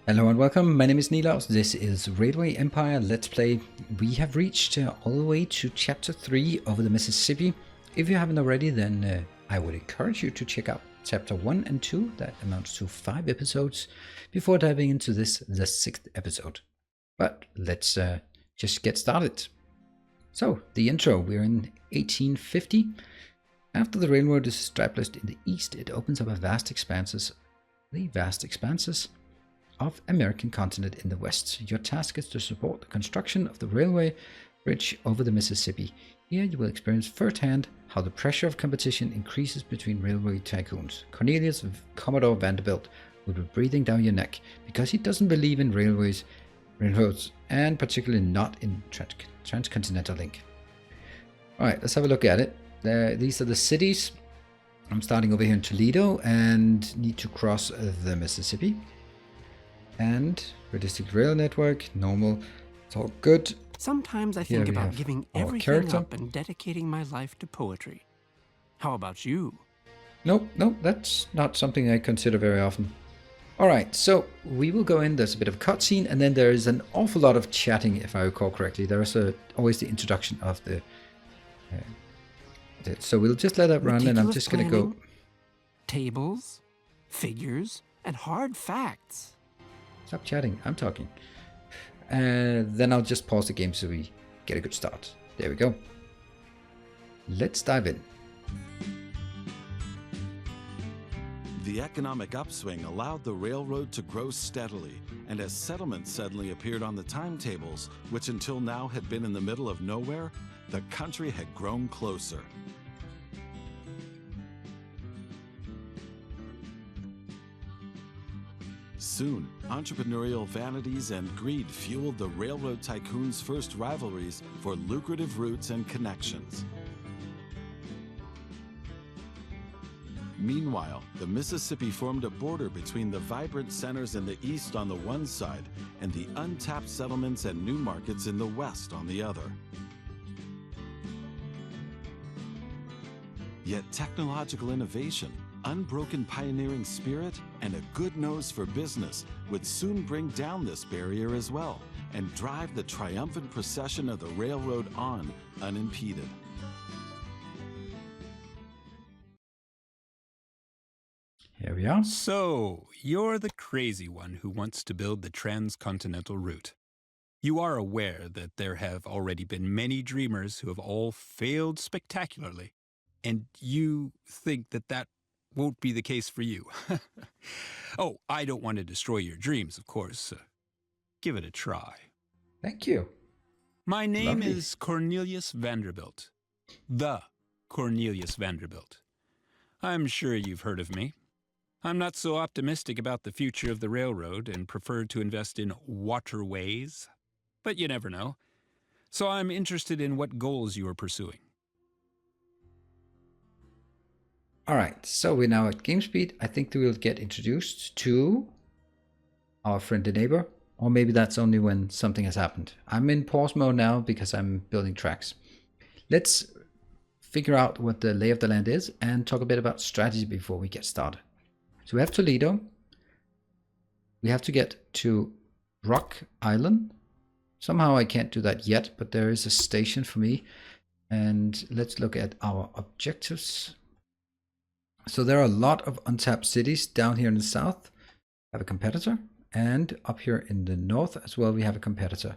Hello and welcome, my name is Nilaus, this is Railway Empire Let's Play. We have reached all the way to Chapter 3 over the Mississippi. If you haven't already, then I would encourage you to check out Chapter 1 and 2, that amounts to 5 episodes, before diving into this, the 6th episode. But let's just get started. So, the intro, we're in 1850. After the railroad is established in the east, it opens up vast expanses of American continent in the west. Your task is to support the construction of the railway bridge over the Mississippi. Here you will experience firsthand how the pressure of competition increases between railway tycoons. Cornelius Commodore Vanderbilt will be breathing down your neck because he doesn't believe in railroads, and particularly not in transcontinental link. Alright, let's have a look at it. These are the cities. I'm starting over here in Toledo and need to cross the Mississippi. And redistrict rail network, normal, it's all good. Sometimes I think about giving everything up and dedicating my life to poetry. How about you? Nope, that's not something I consider very often. Alright, so we will go in, there's a bit of a cutscene, and then there is an awful lot of chatting, if I recall correctly. There is always the introduction of the... so we'll just let that run, and I'm just going to go... Tables, figures, and hard facts. Stop chatting, I'm talking. Then I'll just pause the game so we get a good start. There we go. Let's dive in. The economic upswing allowed the railroad to grow steadily, and as settlements suddenly appeared on the timetables, which until now had been in the middle of nowhere, the country had grown closer. Soon, entrepreneurial vanities and greed fueled the railroad tycoons' first rivalries for lucrative routes and connections. Meanwhile, the Mississippi formed a border between the vibrant centers in the east on the one side and the untapped settlements and new markets in the west on the other. Yet technological innovation, unbroken pioneering spirit, and a good nose for business would soon bring down this barrier as well and drive the triumphant procession of the railroad on unimpeded. Here we are. So, you're the crazy one who wants to build the transcontinental route. You are aware that there have already been many dreamers who have all failed spectacularly, and you think that that won't be the case for you. Oh, I don't want to destroy your dreams, of course. Give it a try. Thank you. My name Lovely. is Cornelius Vanderbilt. The Cornelius Vanderbilt. I'm sure you've heard of me. I'm not so optimistic about the future of the railroad and prefer to invest in waterways. But you never know. So I'm interested in what goals you are pursuing. Alright, so we're now at game speed. I think we will get introduced to our friend and neighbor, or maybe that's only when something has happened. I'm in pause mode now because I'm building tracks. Let's figure out what the lay of the land is and talk a bit about strategy before we get started. So we have Toledo. We have to get to Rock Island. Somehow I can't do that yet, but there is a station for me. And let's look at our objectives. So there are a lot of untapped cities down here in the south. We have a competitor, and up here in the north as well we have a competitor.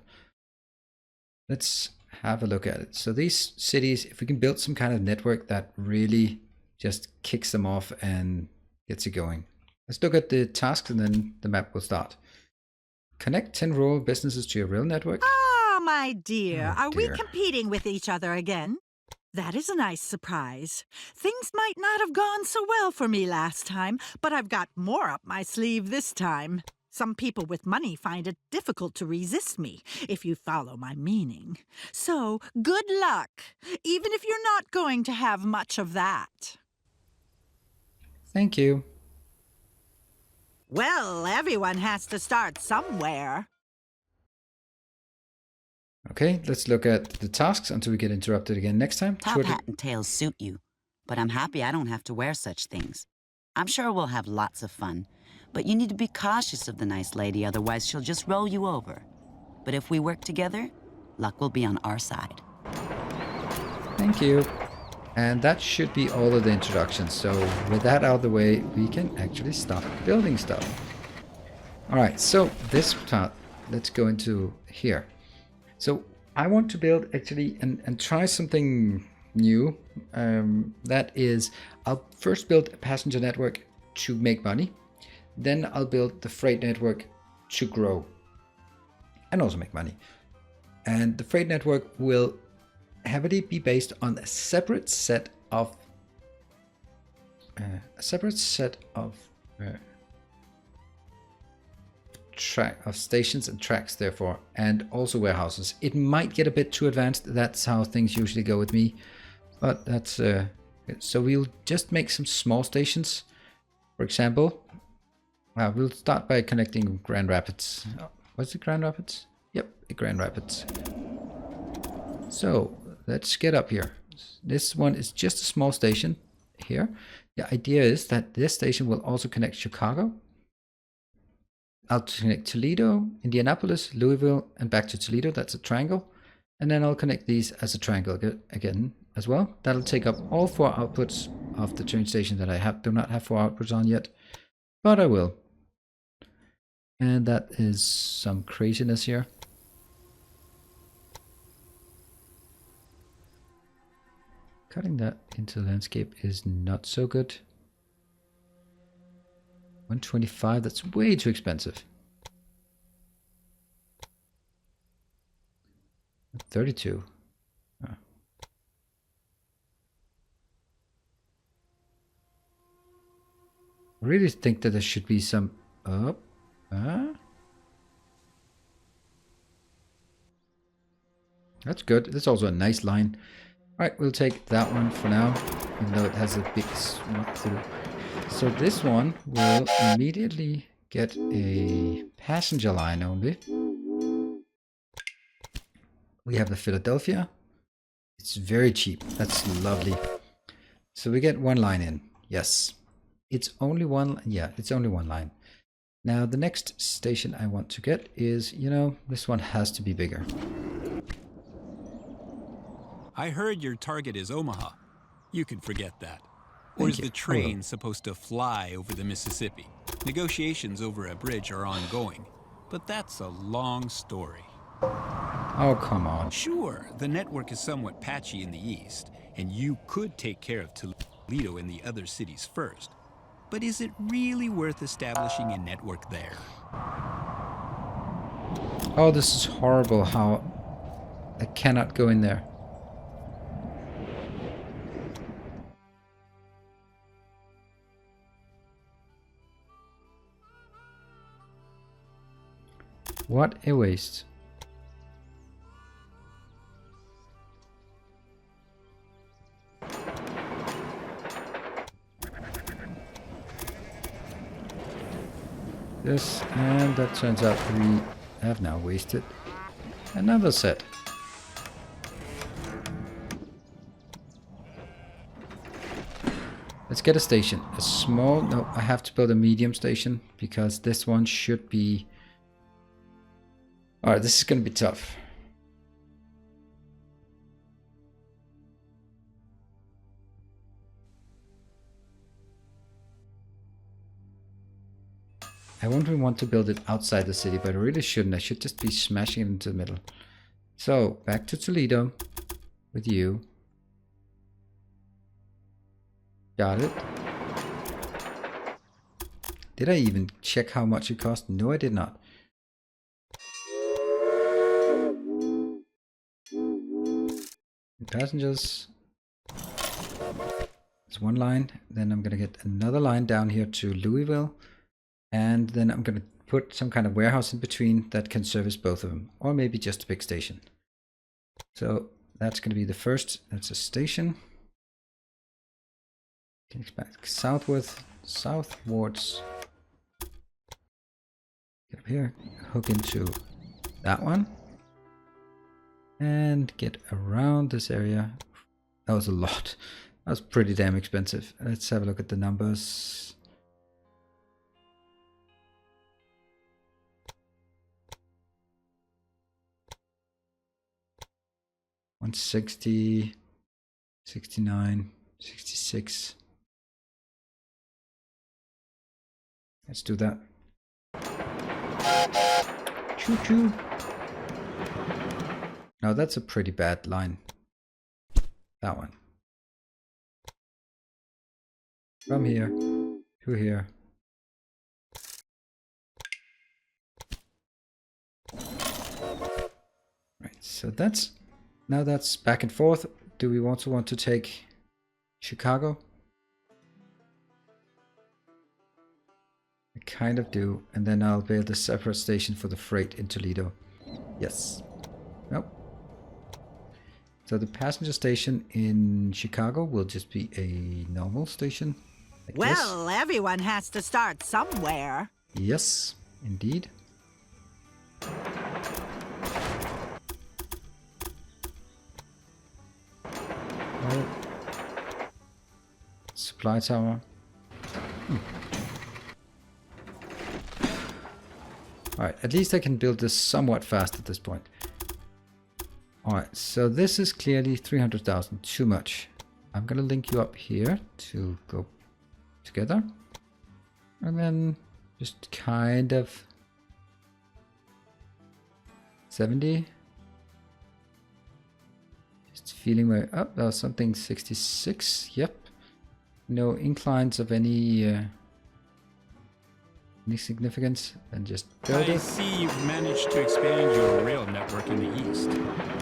Let's have a look at it. So these cities, if we can build some kind of network that really just kicks them off and gets it going. Let's look at the tasks and then the map will start. Connect 10 rural businesses to your rail network. Ah, my dear, Oh, are we dear. competing with each other again? That is a nice surprise. Things might not have gone so well for me last time, but I've got more up my sleeve this time. Some people with money find it difficult to resist me, if you follow my meaning. So, good luck, even if you're not going to have much of that. Thank you. Well, everyone has to start somewhere. Okay, let's look at the tasks until we get interrupted again next time. Top hat and tails suit you, but I'm happy I don't have to wear such things. I'm sure we'll have lots of fun, But you need to be cautious of the nice lady, otherwise she'll just roll you over. But if we work together, luck will be on our side. Thank you. And that should be all of the introductions. So with that out of the way, we can actually start building stuff. Alright, so this part, let's go into here. So I want to build actually and try something new. That is, I'll first build a passenger network to make money. Then I'll build the freight network to grow and also make money. And the freight network will heavily be based on a separate set of stations and tracks, therefore, and also warehouses. It might get a bit too advanced. That's how things usually go with me, but that's so we'll just make some small stations. For example, we'll start by connecting Grand Rapids. Was it Grand Rapids? Yep, Grand Rapids. So let's get up here. This one is just a small station here. The idea is that this station will also connect Chicago. I'll connect Toledo, Indianapolis, Louisville, and back to Toledo. That's a triangle. And then I'll connect these as a triangle again as well. That'll take up all 4 outputs of the train station that I do not have 4 outputs on yet, but I will. And that is some craziness here. Cutting that into landscape is not so good. 125, that's way too expensive. 32. Oh. I really think that there should be some up. That's good. That's also a nice line. Alright, we'll take that one for now, even though it has a big sweep through. So this one will immediately get a passenger line only. We have the Philadelphia. It's very cheap. That's lovely. So we get 1 line in. Yes. It's only one. Yeah, it's only 1 line. Now the next station I want to get is, this one has to be bigger. I heard your target is Omaha. You can forget that. Or is the train supposed to fly over the Mississippi? Negotiations over a bridge are ongoing, but that's a long story. Oh, come on. Sure, the network is somewhat patchy in the east, and you could take care of Toledo and the other cities first. But is it really worth establishing a network there? Oh, this is horrible how I cannot go in there. What a waste. This, and that turns out we have now wasted another set. Let's get a station. A small, no, I have to build a medium station because this one should be... Alright, this is going to be tough. I won't really want to build it outside the city, but I really shouldn't. I should just be smashing it into the middle. So, back to Toledo with you. Got it. Did I even check how much it cost? No, I did not. Passengers. It's 1 line. Then I'm going to get another line down here to Louisville. And then I'm going to put some kind of warehouse in between that can service both of them. Or maybe just a big station. So that's going to be the first. That's a station. Can expand southwards. Get up here. Hook into that one. And get around this area. That was a lot. That was pretty damn expensive. Let's have a look at the numbers. 160, 69, 66. Let's do that. Choo choo. Now that's a pretty bad line. That one. From here to here. Right, so that's now that's back and forth. Do we also want to take Chicago? I kind of do, and then I'll build a separate station for the freight in Toledo. Yes. Nope. So the passenger station in Chicago will just be a normal station. Like well, everyone has to start somewhere. Yes, indeed. Oh. Supply tower. Alright, at least I can build this somewhat fast at this point. Alright, so this is clearly 300,000, too much. I'm gonna link you up here to go together. And then just kind of 70. Just feeling my up. Oh, something 66. Yep. No inclines of any significance, and just build it. I see you've managed to expand your rail network in the east.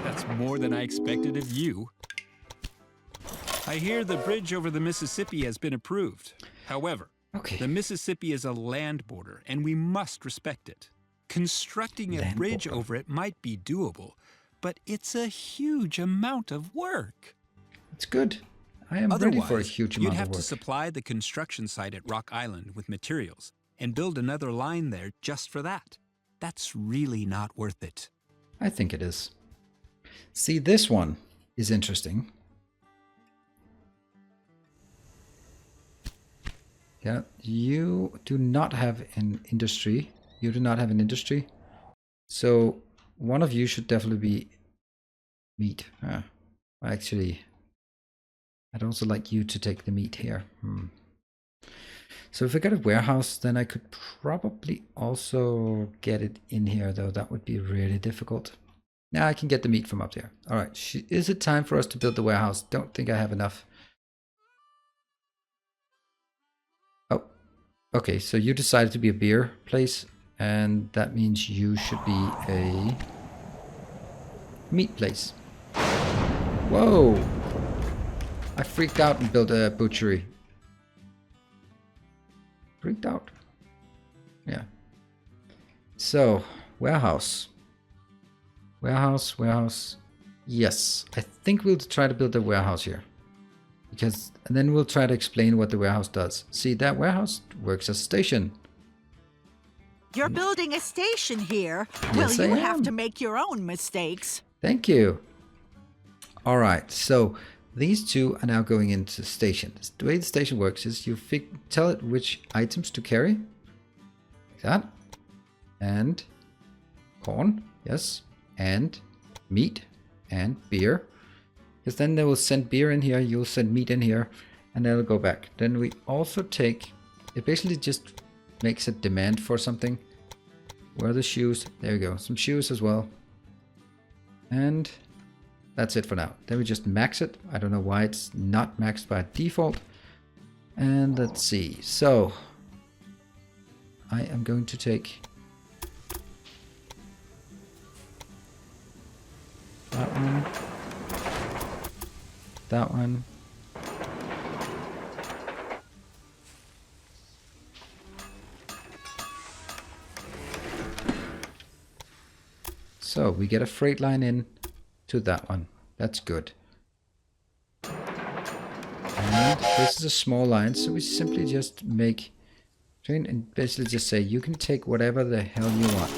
That's more than I expected of you. I hear the bridge over the Mississippi has been approved. However, the Mississippi is a land border, and we must respect it. Constructing a bridge over it might be doable, but it's a huge amount of work. It's good. I am ready for a huge amount of work. You'd have to supply the construction site at Rock Island with materials and build another line there just for that. That's really not worth it. I think it is. See, this one is interesting. Yeah, you do not have an industry. You do not have an industry. So one of you should definitely be meat. Actually, I'd also like you to take the meat here. So if I got a warehouse, then I could probably also get it in here, though that would be really difficult. Now I can get the meat from up there. All right, is it time for us to build the warehouse? Don't think I have enough. Oh, okay, so you decided to be a beer place, and that means you should be a meat place. Whoa! I freaked out and built a butchery. Freaked out. Yeah. So, warehouse. Warehouse. Yes, I think we'll try to build a warehouse here. And then we'll try to explain what the warehouse does. See, that warehouse works as a station. You're building a station here? Yes, well, you have to make your own mistakes. Thank you. All right, so these two are now going into stations. The way the station works is you tell it which items to carry. Like that. And corn, yes. And meat and beer. Because then they will send beer in here, you'll send meat in here, and they'll go back. Then we also take, it basically just makes a demand for something. Where are the shoes? There we go, some shoes as well. And that's it for now. Then we just max it. I don't know why it's not maxed by default. And let's see. So I am going to take that one. That one. So we get a freight line in to that one. That's good. And this is a small line, so we simply just make train and basically just say you can take whatever the hell you want.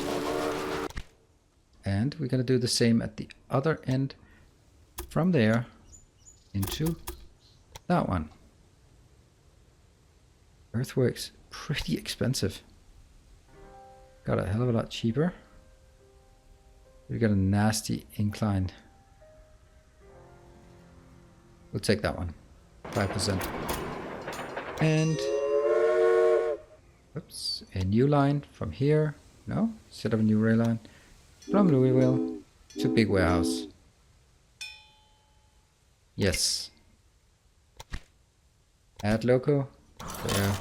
And we're going to do the same at the other end from there into that one. Earthworks, pretty expensive. Got a hell of a lot cheaper. We got a nasty incline. We'll take that one. 5%. And oops, a new line from here. No, set up a new rail line from Louisville to big warehouse. Yes. Add loco. There.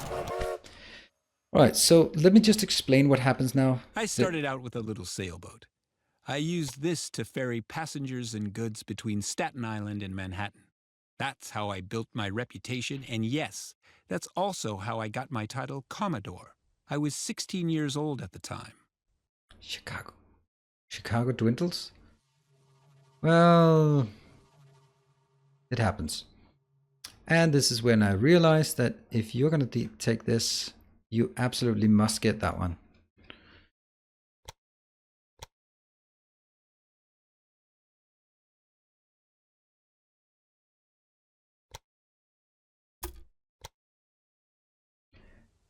Alright, so let me just explain what happens now. I started out with a little sailboat. I used this to ferry passengers and goods between Staten Island and Manhattan. That's how I built my reputation, and yes, that's also how I got my title Commodore. I was 16 years old at the time. Chicago. Chicago dwindles? Well, it happens. And this is when I realized that if you're going to take this, you absolutely must get that one.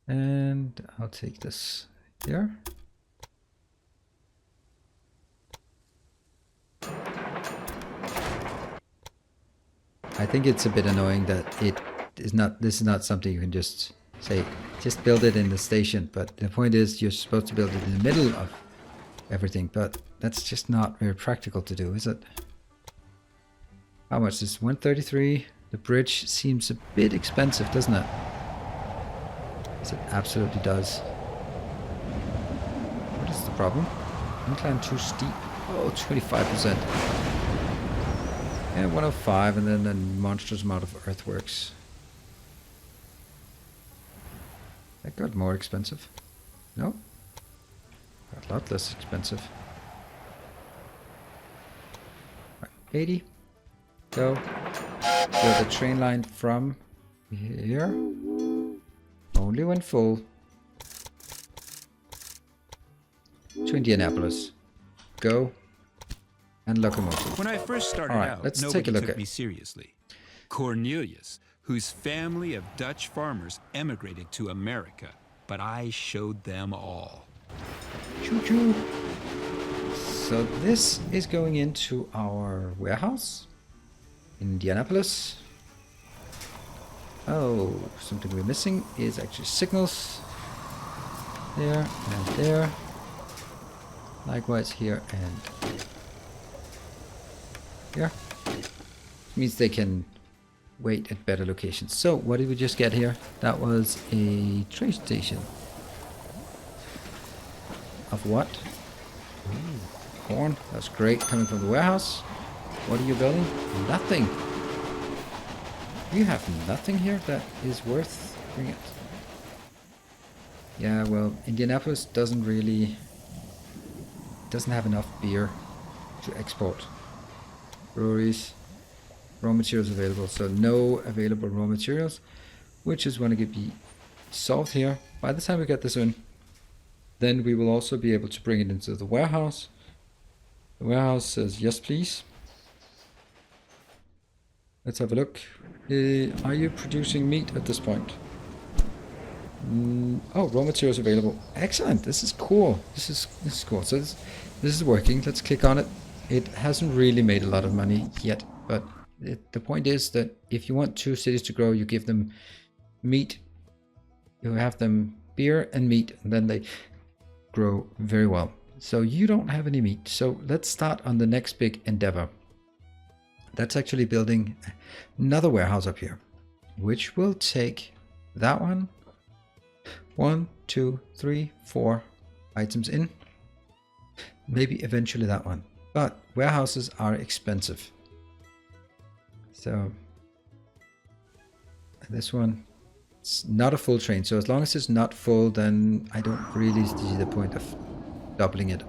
And I'll take this here. I think it's a bit annoying that this is not something you can just say, just build it in the station. But the point is you're supposed to build it in the middle of everything, but that's just not very practical to do, is it? How much is 133? The bridge seems a bit expensive, doesn't it? Yes, it absolutely does. What is the problem? Incline too steep. Oh, 25%. And 105, and then a monstrous amount of earthworks. That got more expensive. No? Got a lot less expensive. Right, 80. Go. Build a train line from here. Only when full. To Indianapolis. Go. And locomotive. When I first started out, let's nobody take a look took me seriously. Cornelius, whose family of Dutch farmers emigrated to America, but I showed them all. Choo-choo. So this is going into our warehouse in Indianapolis. Oh, something we're missing is actually signals. There and there. Likewise here and here. Means they can wait at better locations. So what did we just get here? That was a train station. Of what? Ooh, corn. That's great coming from the warehouse. What are you building? Nothing. You have nothing here that is worth bringing it. Yeah, well, Indianapolis doesn't have enough beer to export. Breweries, raw materials available, so no available raw materials, which is going to be solved here. By the time we get this in, then we will also be able to bring it into the warehouse. The warehouse says yes please. Let's have a look. Are you producing meat at this point? Oh, raw materials available. Excellent. This is cool. This is cool. So this is working. Let's click on it. It hasn't really made a lot of money yet, but the point is that if you want two cities to grow, you give them meat. You have them beer and meat, and then they grow very well. So you don't have any meat. So let's start on the next big endeavor. That's actually building another warehouse up here, which will take that one. 1, 2, 3, 4 items in. Maybe eventually that one. But warehouses are expensive. So this one, it's not a full train. So as long as it's not full, then I don't really see the point of doubling it.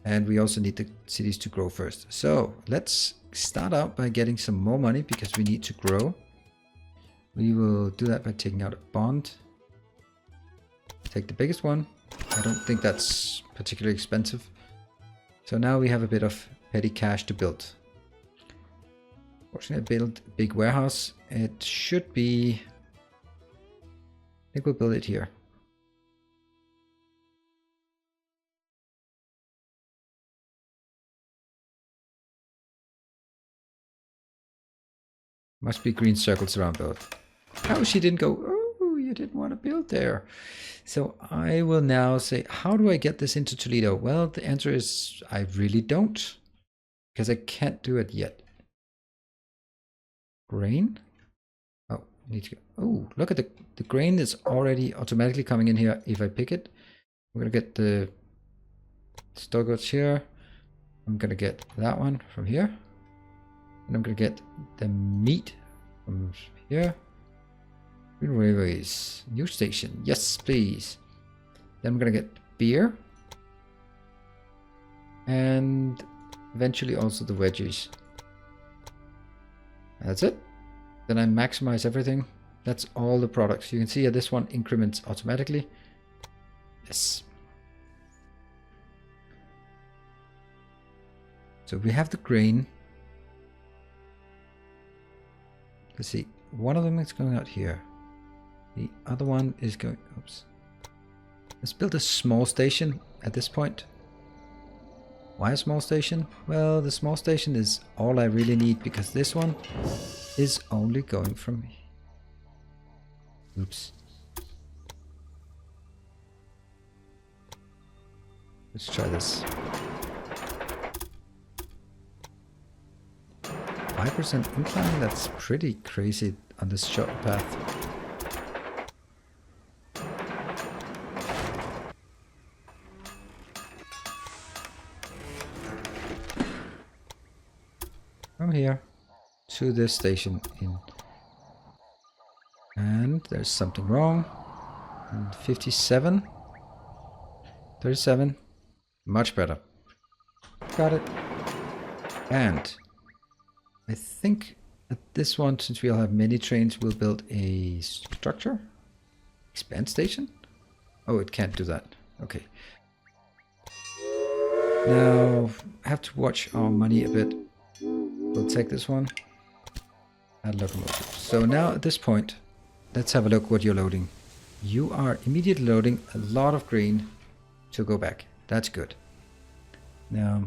And we also need the cities to grow first. So let's start out by getting some more money because we need to grow. We will do that by taking out a bond. Take the biggest one. I don't think that's particularly expensive. So now we have a bit of petty cash to build. Fortunately, I built a big warehouse. It should be... I think we'll build it here. Must be green circles around both. Oh, she didn't go, oh, you didn't want to build there. So I will now say, how do I get this into Toledo? Well, the answer is I really don't, because I can't do it yet. Grain? Oh, need to go. Oh, look at the grain is already automatically coming in here if I pick it. We're going to get the store goods here. I'm going to get that one from here. And I'm going to get the meat from here. Green Railways. New station. Yes, please. Then I'm going to get beer. And eventually also the veggies. That's it. Then I maximize everything. That's all the products. You can see this one increments automatically. Yes. So we have the grain. Let's see. One of them is going out here. The other one is going... Oops. Let's build a small station at this point. Why a small station? Well, the small station is all I really need because this one is only going from... Oops. Let's try this. 5% incline? That's pretty crazy on this short path. From here to this station in. And there's something wrong. And 57. 37. Much better. Got it. And I think at this one, since we'll have many trains, we'll build a structure. Expand station? Oh, it can't do that. Okay. Now, I have to watch our money a bit. We'll take this one. Add locomotive. So now at this point, let's have a look what you're loading. You are immediately loading a lot of green to go back. That's good. Now,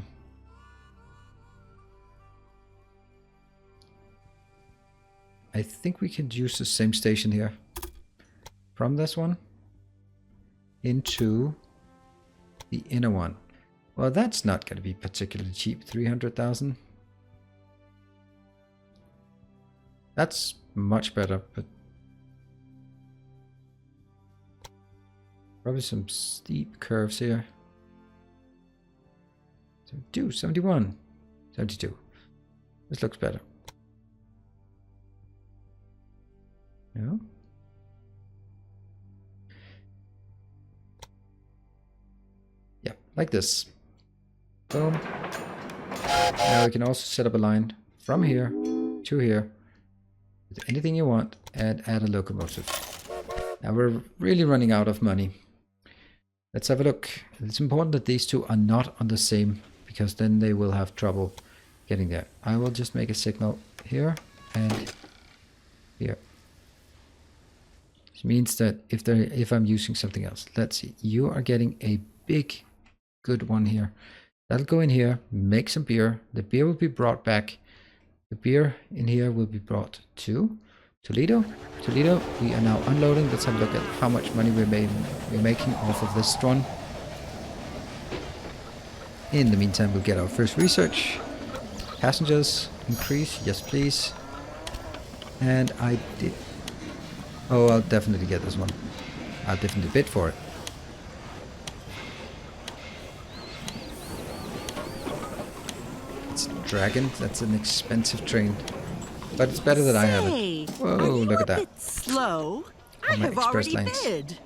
I think we can use the same station here. From this one into the inner one. Well, that's not going to be particularly cheap. 300,000. That's much better, but probably some steep curves here. 72, 71, 72. This looks better. No? Yeah, like this. Boom. Now we can also set up a line from here to here. With anything you want, and add a locomotive. Now we're really running out of money. Let's have a look. It's important that these two are not on the same, because then they will have trouble getting there. I will just make a signal here and here. This means that if I'm using something else, let's see, you are getting a big, good one here. That'll go in here, make some beer. The beer will be brought back. The beer in here will be brought to Toledo. Toledo, we are now unloading. Let's have a look at how much money we're making off of this one. In the meantime, we'll get our first research. Passengers, increase. Yes, please. And I did... Oh, I'll definitely get this one. I'll definitely bid for it. It's a Dragon. That's an expensive train. But it's better that I have it. Whoa, look at that. A bit slow. I my have express already lanes. bid.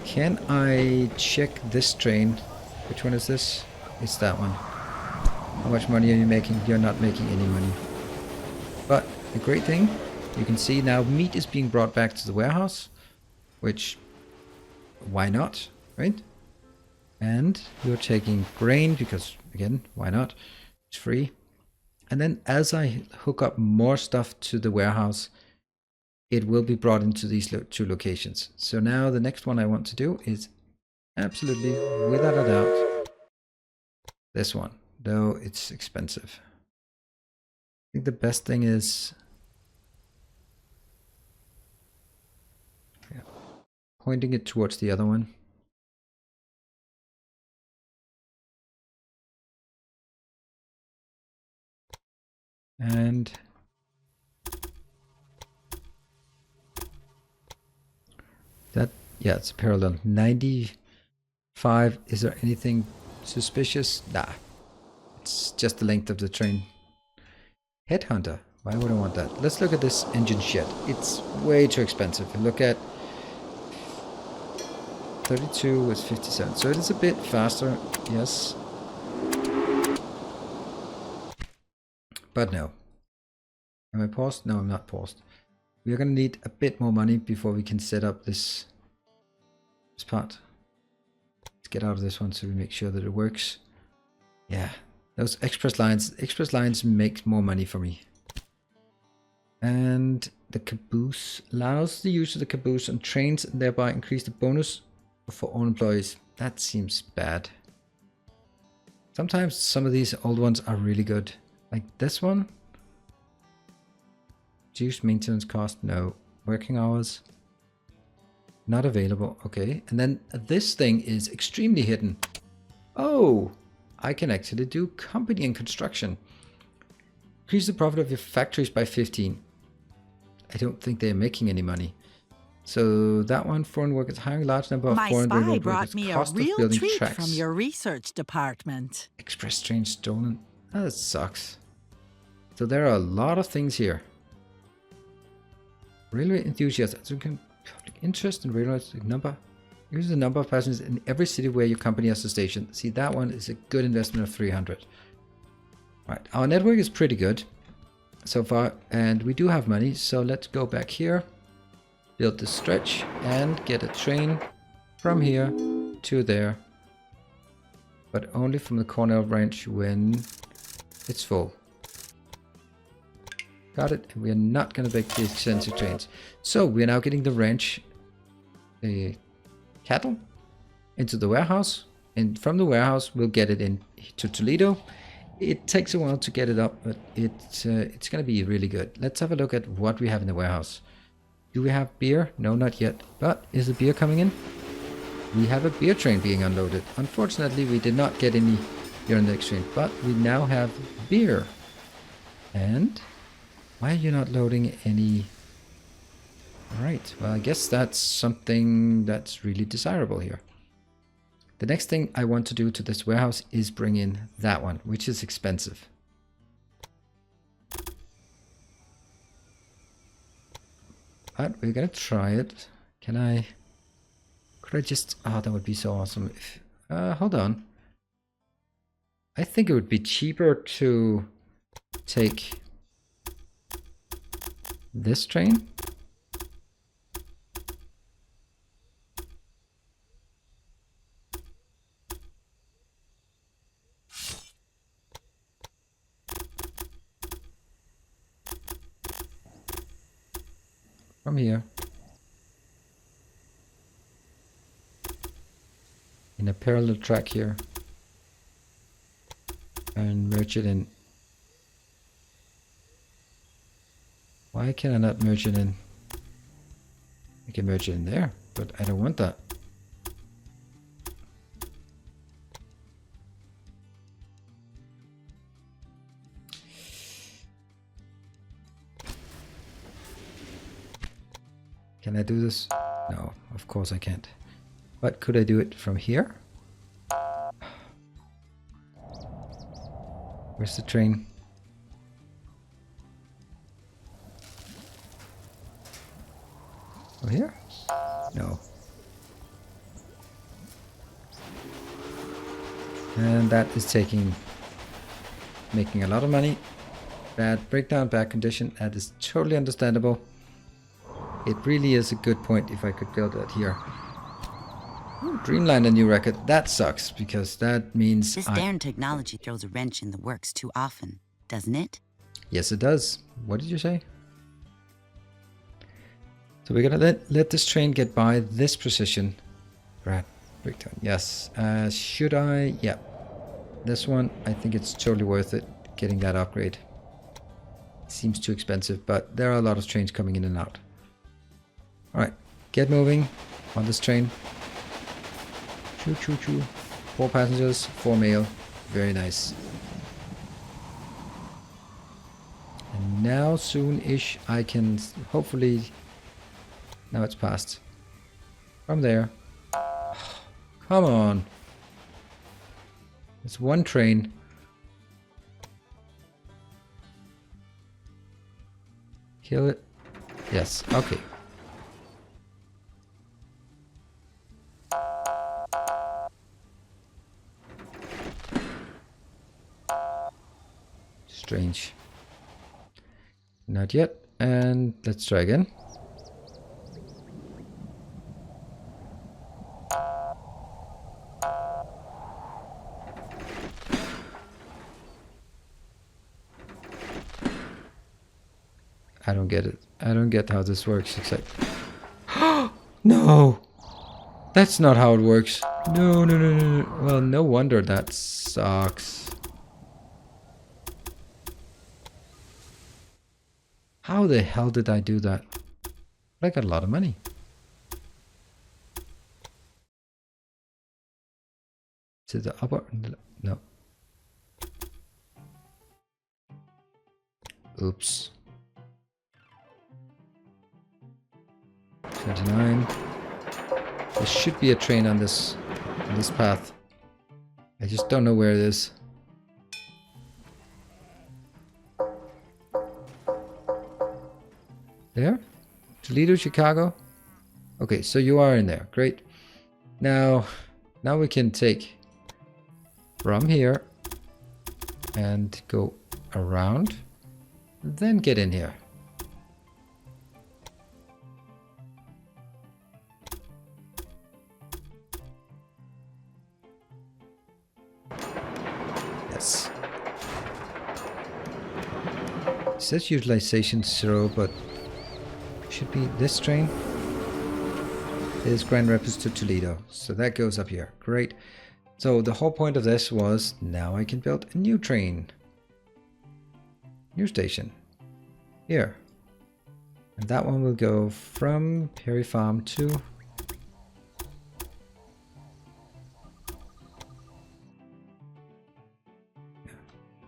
Can I check this train? Which one is this? It's that one. How much money are you making? You're not making any money. But the great thing, you can see now meat is being brought back to the warehouse. Which, why not, right? And you're taking grain because, again, why not? It's free. And then as I hook up more stuff to the warehouse, it will be brought into these two locations. So now the next one I want to do is absolutely, without a doubt, this one, though it's expensive. think the best thing is pointing it towards the other one. And that, yeah, it's parallel. 95. Is there anything suspicious? Nah. It's just the length of the train. Headhunter. Why would I want that? Let's look at this engine shed. It's way too expensive. Look at 32 was 57. So it is a bit faster, yes. But no. Am I paused? No, I'm not paused. We're going to need a bit more money before we can set up this part. Let's get out of this one so we make sure that it works. Yeah, those express lines make more money for me. And the caboose allows the use of the caboose on trains and thereby increase the bonus for all employees. That seems bad. Sometimes some of these old ones are really good. Like this one. Reduced maintenance cost, no. Working hours, not available. Okay, and then this thing is extremely hidden. Oh, I can actually do company and construction. Increase the profit of your factories by 15. I don't think they're making any money. So that one, foreign workers, hiring a large number of foreign My spy railroad brought workers, me a cost of real building treat tracks. from your research department. Express train stolen. Oh, that sucks. So there are a lot of things here. Railway enthusiasts. So you can public interest in railroads. Use the number of passengers in every city where your company has a station. See, that one is a good investment of 300. Right, our network is pretty good so far, and we do have money. So let's go back here, build the stretch, and get a train from here to there, but only from the Cornell branch when it's full. Got it. We are not going to make the expensive trains. So we're now getting the ranch, the cattle, into the warehouse, and from the warehouse we'll get it in to Toledo. It takes a while to get it up, but it's going to be really good. Let's have a look at what we have in the warehouse. Do we have beer? No, not yet. But is the beer coming in? We have a beer train being unloaded. Unfortunately, we did not get any here on the next train, but we now have beer. And why are you not loading any? Alright, well, I guess that's something that's really desirable here. The next thing I want to do to this warehouse is bring in that one, which is expensive. But we're gonna try it. Could I just, oh, that would be so awesome. If, hold on. I think it would be cheaper to take this train. From here. In a parallel track here. And merge it in. Why can I not merge it in? I can merge it in there, but I don't want that. Can I do this? No, of course I can't. But could I do it from here? Where's the train? Over here? No. And that is making a lot of money. Bad breakdown, bad condition. That is totally understandable. It really is a good point if I could build that here. Ooh, Dreamliner new record. That sucks because that means this darn technology throws a wrench in the works too often, doesn't it? Yes, it does. What did you say? So we're gonna let this train get by this precision. Right, breakdown. Yes. Should I? Yeah. This one, I think it's totally worth it getting that upgrade. Seems too expensive, but there are a lot of trains coming in and out. Alright, get moving on this train. Choo choo choo. 4 passengers, 4 mail. Very nice. And now soon-ish I can hopefully... Now it's passed. From there. Come on. It's one train. Kill it. Yes, okay. Strange. Not yet. And let's try again. I don't get it. I don't get how this works exactly. No! That's not how it works. No, no, no, no, no. Well, no wonder that sucks. How the hell did I do that? I got a lot of money. To the upper... No. Oops. 29. There should be a train on this path. I just don't know where it is. There? Toledo, Chicago? Okay, so you are in there. Great. Now we can take from here and go around, then get in here. Yes. It says utilization 0, but should be this train. Is Grand Rapids to Toledo. So that goes up here. Great. So the whole point of this was now I can build a new train. New station. Here. And that one will go from Perry Farm to...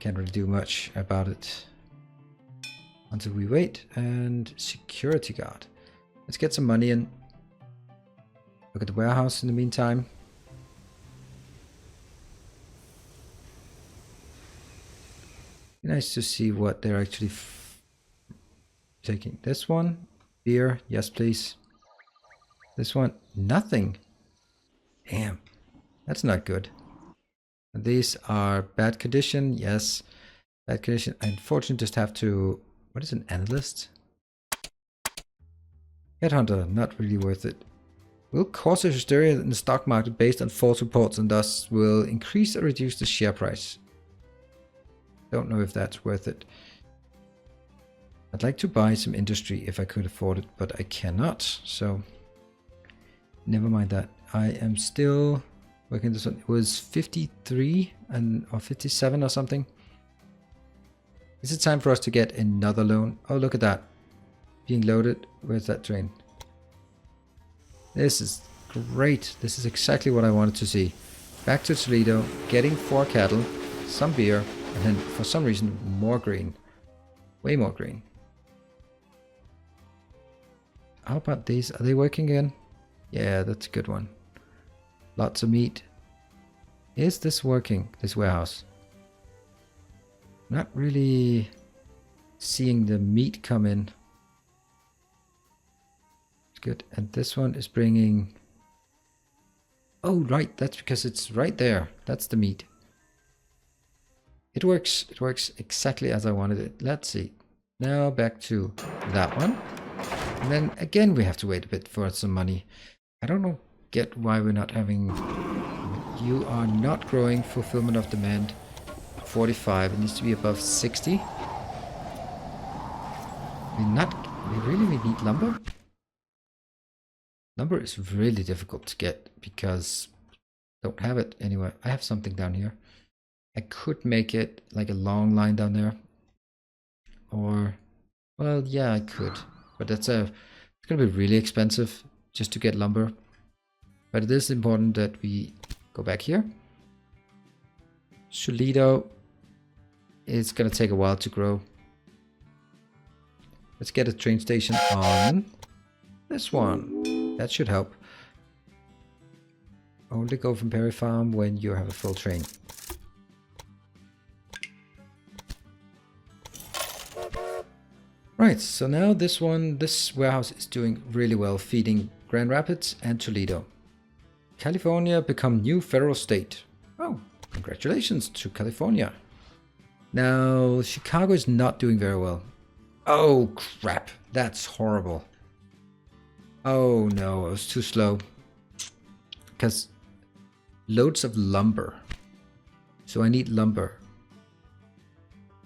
Can't really do much about it until we wait. And security guard. Let's get some money in. Look at the warehouse in the meantime. Nice to see what they're actually taking. This one, beer, yes please. This one, nothing. Damn, that's not good. These are bad condition, yes. Bad condition. I unfortunately just have to... What is an analyst? Headhunter, not really worth it. Will cause a hysteria in the stock market based on false reports and thus will increase or reduce the share price. Don't know if that's worth it. I'd like to buy some industry if I could afford it, but I cannot. So never mind that. I am still working this one. It was 53 or 57 or something. Is it time for us to get another loan? Oh, look at that. Being loaded. Where's that train? This is great. This is exactly what I wanted to see. Back to Toledo, getting 4 cattle, some beer, and then for some reason more green. Way more green. How about these? Are they working again? Yeah, that's a good one. Lots of meat. Is this working, this warehouse? Not really seeing the meat come in. Good. And this one is bringing... Oh, right. That's because it's right there. That's the meat. It works. It works exactly as I wanted it. Let's see. Now back to that one. And then again, we have to wait a bit for some money. I don't know. Get why we're not having... You are not growing. Fulfillment of demand. 45. It needs to be above 60. We really need lumber? Lumber is really difficult to get because I don't have it anywhere. I have something down here. I could make it like a long line down there. or... Well, yeah, I could. But it's going to be really expensive just to get lumber. But it is important that we go back here. Toledo is going to take a while to grow. Let's get a train station on this one. That should help. Only go from Perry Farm when you have a full train. Right, so now this warehouse is doing really well, feeding Grand Rapids and Toledo. California become new federal state. Oh, congratulations to California. Now, Chicago is not doing very well. Oh, crap. That's horrible. Oh, no. I was too slow. Because loads of lumber. So I need lumber.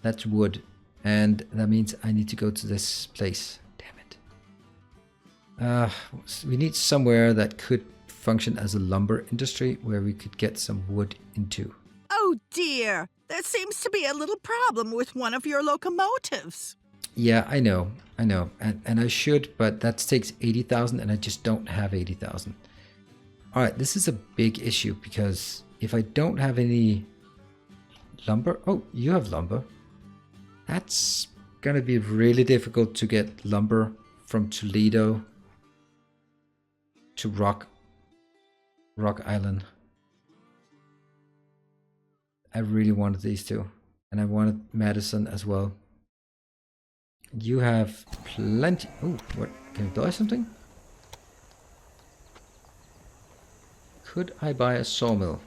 That's wood. And that means I need to go to this place. Damn it. We need somewhere that could function as a lumber industry where we could get some wood into. Oh, dear. There seems to be a little problem with one of your locomotives. Yeah, I know. And I should, but that takes 80,000 and I just don't have 80,000. All right, this is a big issue because if I don't have any lumber... Oh, you have lumber. That's going to be really difficult to get lumber from Toledo to Rock Island. I really wanted these two. And I wanted Madison as well. You have plenty... Oh, what? Can you buy something? Could I buy a sawmill?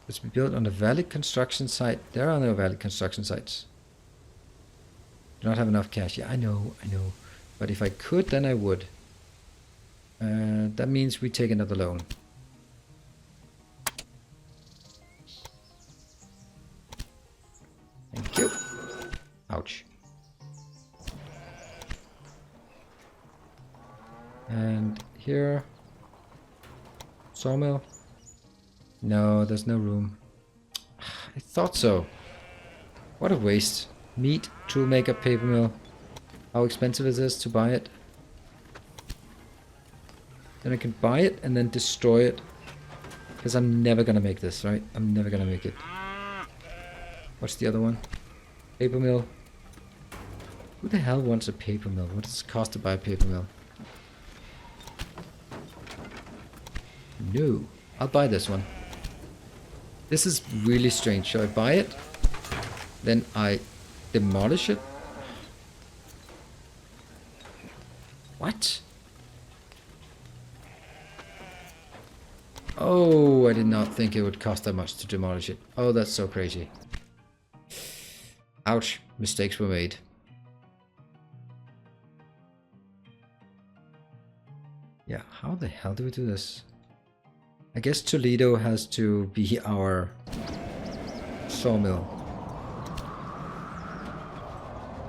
It's been built on a valid construction site. There are no valid construction sites. Do not have enough cash. Yeah, I know. But if I could, then I would. That means we take another loan. Thank you. Ouch. And here, sawmill. No, there's no room. I thought so. What a waste. Meat, tool maker, paper mill. How expensive is this to buy it? Then I can buy it and then destroy it. Because I'm never gonna make this, right? I'm never gonna make it. What's the other one? Paper mill. Who the hell wants a paper mill? What does it cost to buy a paper mill? No. I'll buy this one. This is really strange. Shall I buy it? Then I demolish it? What? Oh, I did not think it would cost that much to demolish it. Oh, that's so crazy. Ouch. Mistakes were made. Yeah, how the hell do we do this? I guess Toledo has to be our sawmill.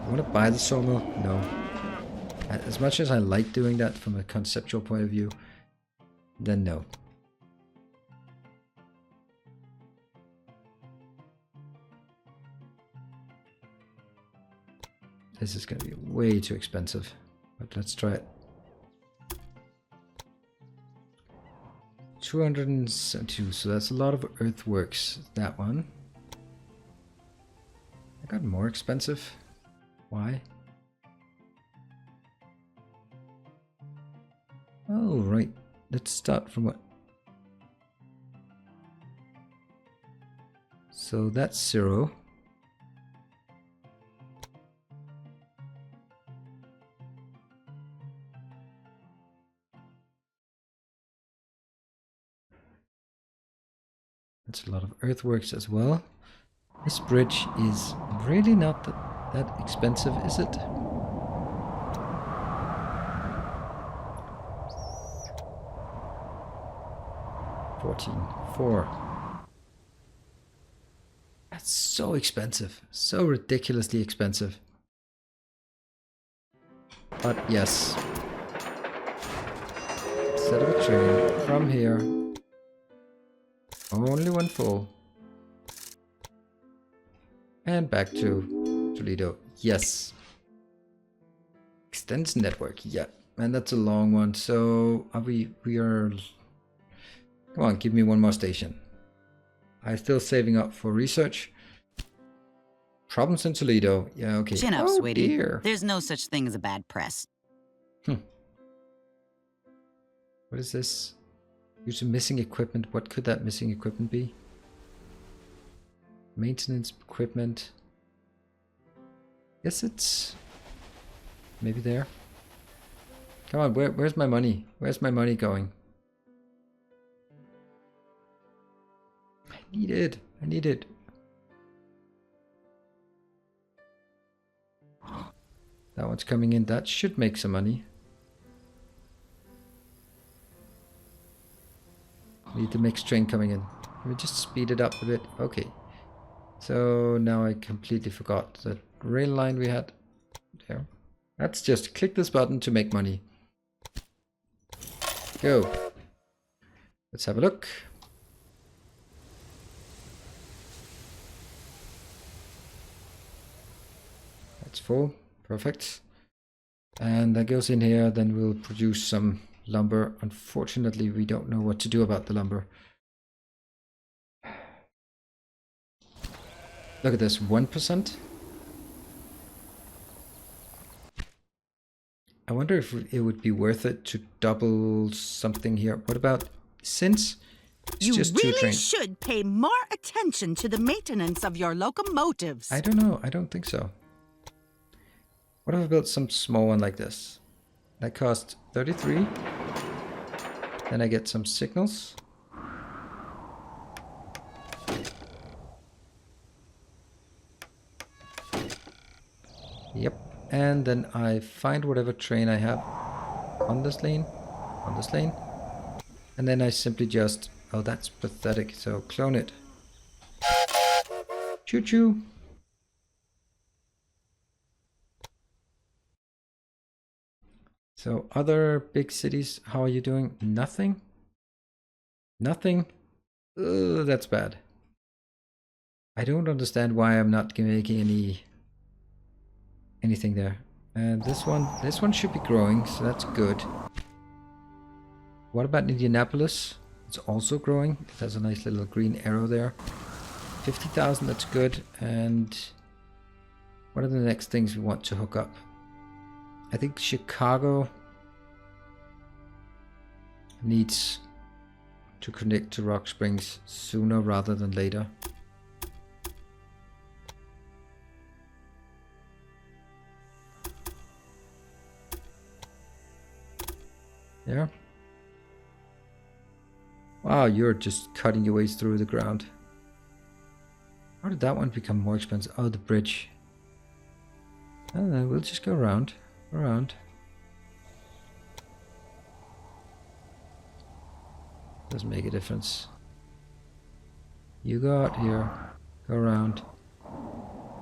I want to buy the sawmill? No. As much as I like doing that from a conceptual point of view, then no. This is going to be way too expensive, but let's try it. 272, so that's a lot of earthworks, that one. I got more expensive. Why? Oh, right. Let's start from what? So that's 0. That's a lot of earthworks as well. This bridge is really not that expensive, is it? $14.4. That's so expensive. So ridiculously expensive. But yes. Set up a train from here. Only one full. And back to Toledo. Yes. Extends network. Yeah. And that's a long one. So are we are... Come on, give me one more station. I'm still saving up for research. Problems in Toledo. Yeah, okay. Chin up, sweetie. Dear. There's no such thing as a bad press. What is this? Use of missing equipment. What could that missing equipment be? Maintenance equipment. Guess it's maybe there. Come on, where's my money? Where's my money going? I need it. I need it. That one's coming in. That should make some money. Need the mixed train coming in. Let me just speed it up a bit. Okay. So now I completely forgot that rail line we had there. Let's just click this button to make money. Go. Let's have a look. That's full. Perfect. And that goes in here. Then we'll produce some lumber. Unfortunately, we don't know what to do about the lumber. Look at this, 1%. I wonder if it would be worth it to double something here. What about since it's you just 2 really trains? should pay more attention to the maintenance of your locomotives. I don't know. I don't think so. What if I built some small one like this? That costs 33. Then I get some signals. Yep. And then I find whatever train I have on this lane. And then I simply just... Oh, that's pathetic. So clone it. Choo-choo. So other big cities, how are you doing? Nothing? Nothing? Ugh, that's bad. I don't understand why I'm not making anything there. And this one should be growing, so that's good. What about Indianapolis? It's also growing. It has a nice little green arrow there. 50,000, that's good. And what are the next things we want to hook up? I think Chicago needs to connect to Rock Springs sooner rather than later. There. Wow, you're just cutting your ways through the ground. How did that one become more expensive? Oh, the bridge. I don't know, we'll just go around. Doesn't make a difference. You go out here, go around.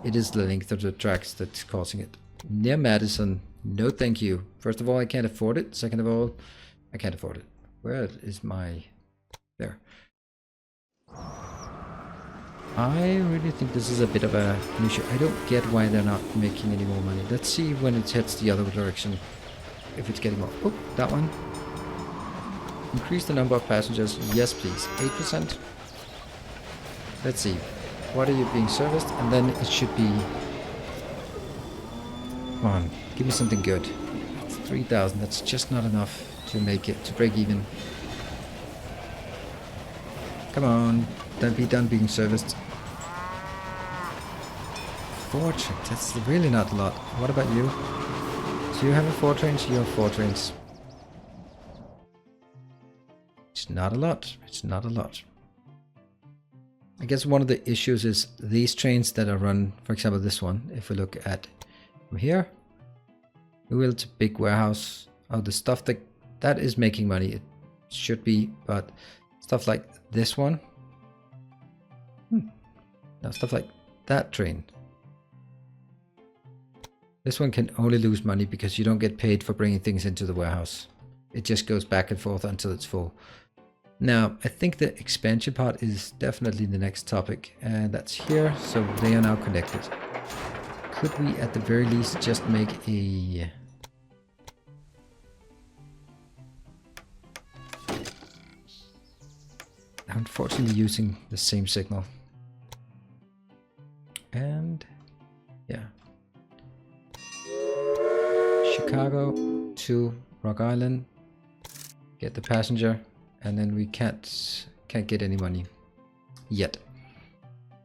It is the length of the tracks that's causing it. Near Madison, no thank you. First of all, I can't afford it. Second of all, I can't afford it. Where is my... There. I really think this is a bit of an issue. I don't get why they're not making any more money. Let's see when it heads the other direction. If it's getting more. Oh, that one. Increase the number of passengers. Yes, please. 8%. Let's see. What are you being serviced? And then it should be... Come on. Give me something good. It's 3,000. That's just not enough to make it, to break even. Come on. Don't be done being serviced. 4 trains. That's really not a lot. What about you? So you have a 4 trains, you have 4 trains. It's not a lot. It's not a lot. I guess one of the issues is these trains that are run, for example this one, if we look at from here, it's a big warehouse. Oh, the stuff that is making money, it should be, but stuff like this one, now stuff like that train, this one can only lose money because you don't get paid for bringing things into the warehouse. It just goes back and forth until it's full. Now, I think the expansion part is definitely the next topic, and that's here, so they are now connected. Could we at the very least just make a... Unfortunately using the same signal. And yeah. Chicago to Rock Island. Get the passenger, and then we can't get any money yet.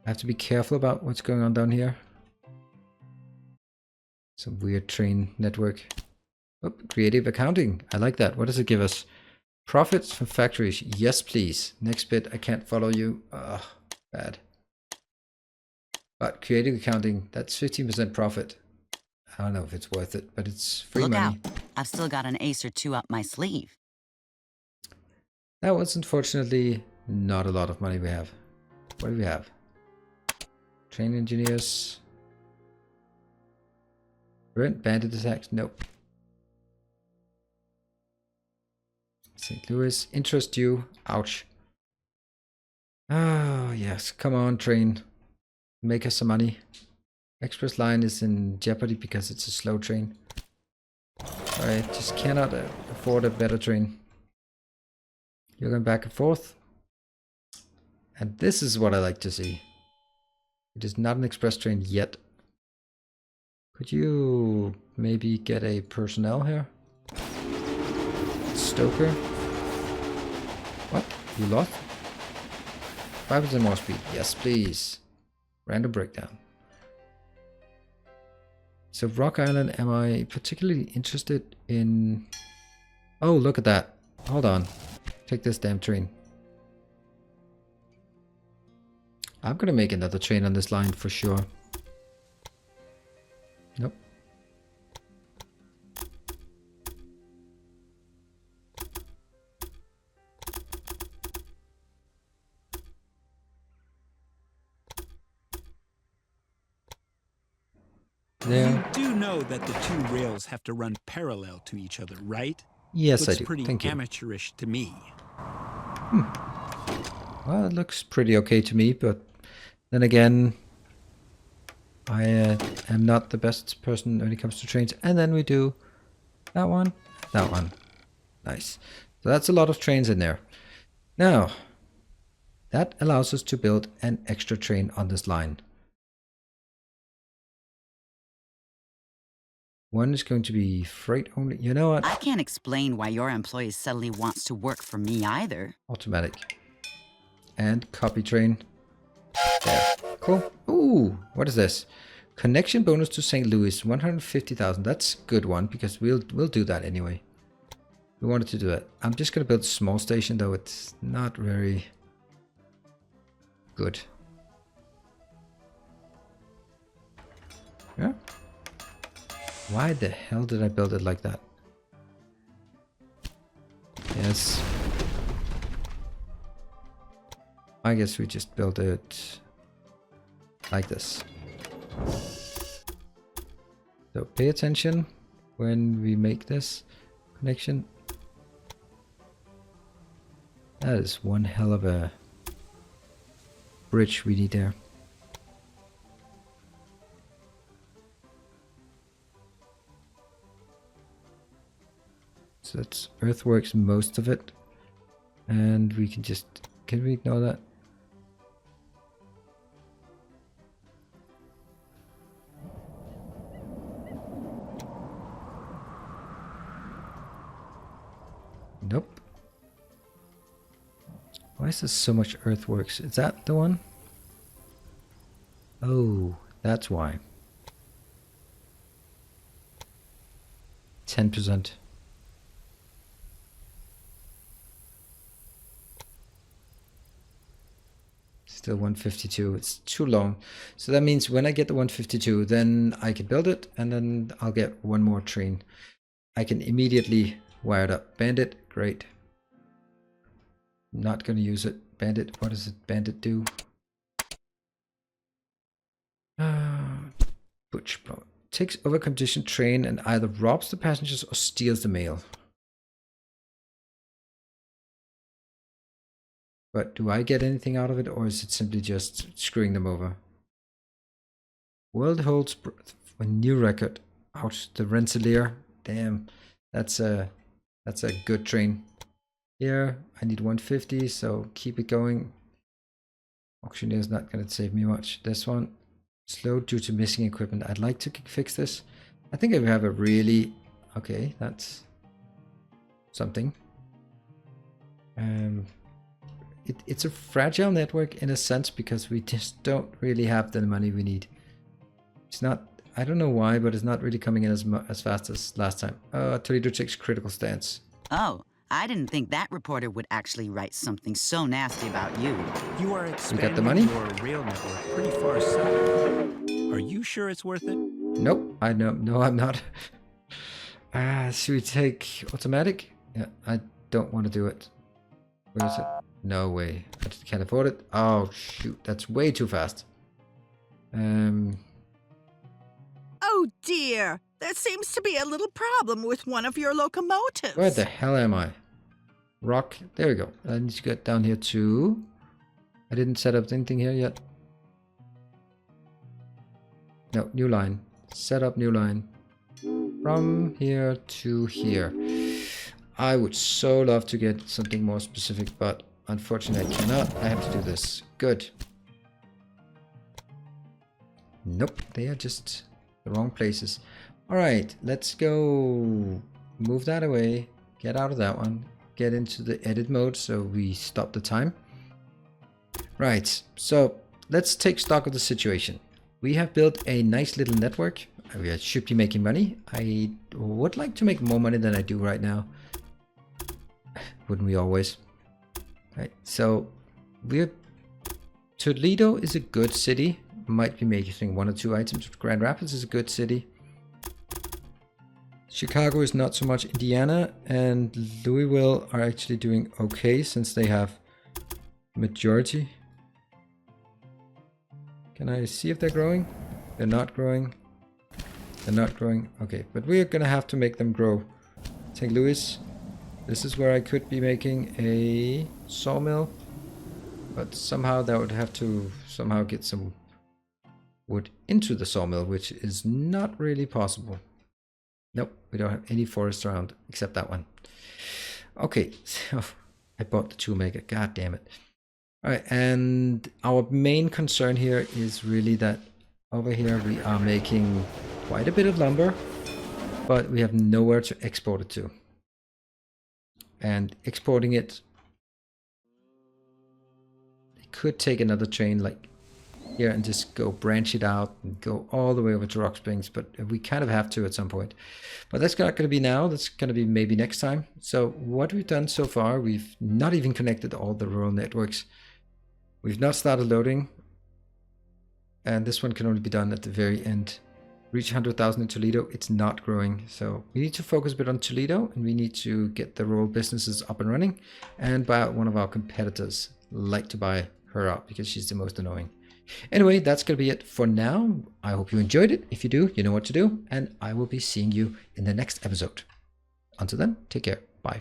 I have to be careful about what's going on down here. Some weird train network. Oh, creative accounting. I like that. What does it give us? Profits from factories. Yes, please. Next bit, I can't follow you. Ugh, bad. But creative accounting, that's 15% profit. I don't know if it's worth it, but it's free Look money. out. I've still got an ace or two up my sleeve. That was unfortunately not a lot of money we have. What do we have? Train engineers. Rent bandit attacks? Nope. St. Louis. Interest due. Ouch. Oh, yes. Come on, train. Make us some money. Express line is in jeopardy because it's a slow train. I just cannot afford a better train. You're going back and forth. And this is what I like to see. It is not an express train yet. Could you maybe get a personnel here? Stoker? What? You lost? 5% more speed. Yes, please. Random breakdown. So Rock Island, am I particularly interested in... Oh, look at that. Hold on. Take this damn train. I'm gonna make another train on this line for sure. Nope. There. You do know that the two rails have to run parallel to each other, right? Yes, I Looks do. pretty Thank you. amateurish to me. Well, it looks pretty okay to me, but then again, I am not the best person when it comes to trains. And then we do that one, that one. Nice. So that's a lot of trains in there. Now, that allows us to build an extra train on this line. One is going to be freight only. You know what? I can't explain why your employee suddenly wants to work for me either. Automatic. And copy train. There. Cool. Ooh, what is this? Connection bonus to St. Louis, 150,000. That's a good one because we'll do that anyway. We wanted to do it. I'm just gonna build a small station though. It's not very good. Yeah. Why the hell did I build it like that? Yes. I guess we just build it like this. So pay attention when we make this connection. That is one hell of a bridge we need there. So that's earthworks, most of it. And we can just, can we ignore that? Nope. Why is there so much earthworks? Is that the one? Oh, that's why. 10%. Still 152. It's too long. So that means when I get the 152, then I can build it, and then I'll get one more train. I can immediately wire it up. Bandit, great. Not going to use it. Bandit, what does it Bandit do? Butch Blow. Takes over conditioned train and either robs the passengers or steals the mail. But do I get anything out of it, or is it simply just screwing them over? World holds A new record. Ouch, the Rensselaer. Damn, that's a good train. Here, I need 150, so keep it going. Auctioneer is not going to save me much. This one, slow due to missing equipment. I'd like to fix this. I think if we have a really... Okay, that's something. It's a fragile network in a sense because we just don't really have the money we need. It's not... I don't know why, but it's not really coming in as fast as last time. Toledo takes critical stance. Oh, I didn't think that reporter would actually write something so nasty about you. You are expanding got the money? your rail network pretty far south. Are you sure it's worth it? Nope, I know. No, I'm not. Should we take automatic? Yeah, I don't want to do it. Where is it? No way. I just can't afford it. Oh, shoot. That's way too fast. Oh dear, there seems to be a little problem with one of your locomotives. Where the hell am I? Rock. There we go. I need to get down here too. I didn't set up anything here yet. No, new line. Set up new line. From here to here. I would so love to get something more specific, but unfortunately I cannot. I have to do this. Good. Nope, they are just the wrong places. Alright, let's go move that away. Get out of that one. Get into the edit mode so we stop the time. Right, so let's take stock of the situation. We have built a nice little network. We should be making money. I would like to make more money than I do right now. Wouldn't we always? Right, so Toledo is a good city. Might be making 1 or 2 items. Grand Rapids is a good city. Chicago is not so much. Indiana and Louisville are actually doing okay since they have majority. Can I see if they're growing? They're not growing. They're not growing. Okay, but we're gonna have to make them grow. St. Louis. This is where I could be making a sawmill. But somehow that would have to somehow get some wood into the sawmill, which is not really possible. Nope, we don't have any forest around except that one. Okay, so I bought the 2 mega. God damn it. Alright, and our main concern here is really that over here we are making quite a bit of lumber, but we have nowhere to export it to. And exporting it could take another train like here and just go branch it out and go all the way over to Rock Springs, but we kind of have to at some point. But that's not going to be now. That's going to be maybe next time. So what we've done so far, we've not even connected all the rural networks. We've not started loading, and this one can only be done at the very end. Reach 100,000 in Toledo. It's not growing, so we need to focus a bit on Toledo, and we need to get the rural businesses up and running and buy out one of our competitors. Like to buy her out because she's the most annoying. Anyway, that's going to be it for now. I hope you enjoyed it. If you do, you know what to do, and I will be seeing you in the next episode. Until then, take care. Bye.